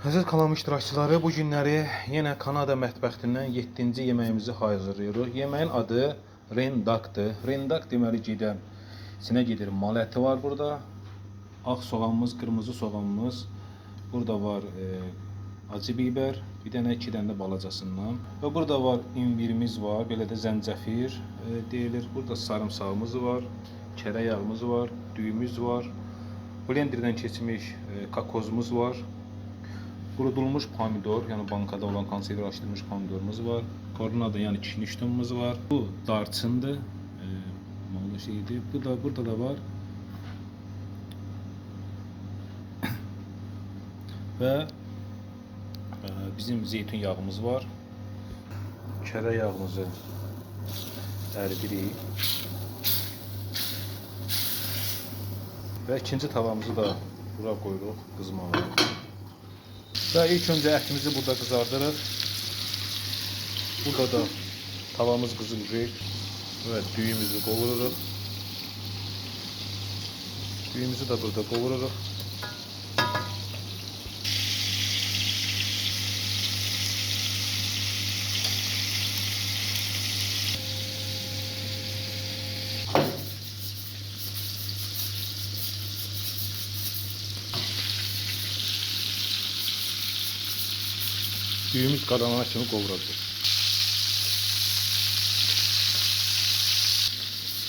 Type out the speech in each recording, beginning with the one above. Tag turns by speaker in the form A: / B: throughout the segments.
A: Əziz kanal iştirakçıları, bu günləri yenə Kanada mətbəxindən 7-ci yeməyimizi hazırlayırıq. Yeməyin adı rendakdır. Rendak deməli gedən, içinə gedir mal əti var burada. Ağ soğanımız, qırmızı soğanımız. Burada var acı biber, bir dənə 2 dənə də balacasından. Və burada var imbirimiz var, belə də zəncəfir deyilir. Burada sarımsağımız var, kərə yağımız var, düyümüz var. Blenderdən keçmiş kakozumuz var. Qurudulmuş pomidor, yəni bankada olan konservləşdirilmiş pomidorumuz var. Kornada, yəni kişniştumuz var. Bu darçındır. Malı şeydir. Burada da var. Və bizim zeytun yağımız var. Kərə yağımızı əridirik. Və ikinci tavamızı da bura qoyuruq qızmağa. Və ilk öncə ətimizi burada qızardırıq. Burada da tavamız qızılacaq və düyümüzü qovururuq. Düyümüzü də burada qovururuq. Düyümüz qaranana kimi qovuracaq.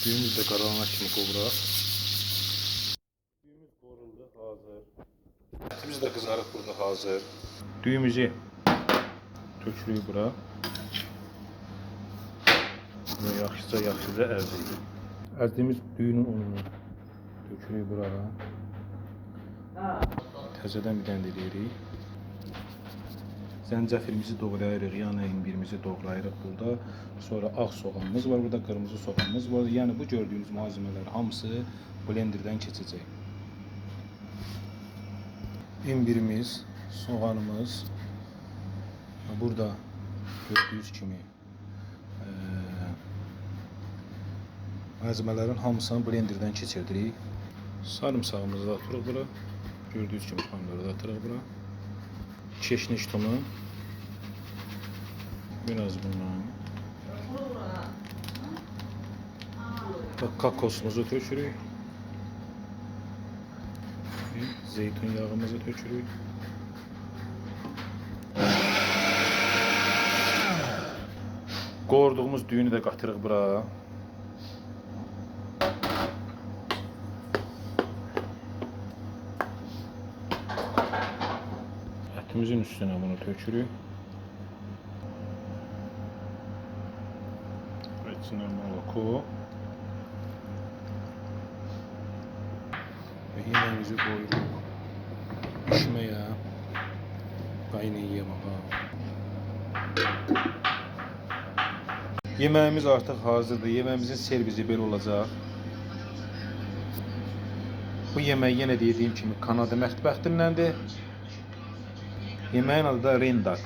A: Düyümüz də qaranana kimi qovuraq. Düyümüz qoruldu, hazır. Ətimiz də qızarıb burada hazır. Düyümüzü tökürük bura. Bunu yaxşıca əzirik. Əzdiyimiz düyünün ununu tökürük bura. Təzədən bir dənə eləyirik. Zəncəfilimizi doğrayırıq, yəni imbirimizi doğrayırıq burada. Sonra ağ soğanımız var, burada qırmızı soğanımız var. Yəni bu gördüyünüz malzemələr hamısı blenderdən keçəcək. İmbirimiz, soğanımız, burada gördüyünüz kimi malzemələrin hamısını blenderdən keçirdirik. Sarımsağımızı da atırıq bura. Gördüyünüz kimi pomidoru da atırıq bura. Keşniş tomu. Biraz bundan. Kakosumuzu tökürük. Zeytun yağımızı tökürük. Qoğurduğumuz düyünü də qatırıq bura. Ətimizin üstünə bunu tökürük. İçinə moloko. Və yeməyimizi qoyuruq pişməyə, qaynayamağa. Yeməyimiz artıq hazırdır. Yeməyimizin servisi belə olacaq. Bu yemək yenə dediyim kimi Kanada mətbəxindəndir. Yeməyin adı da rendak.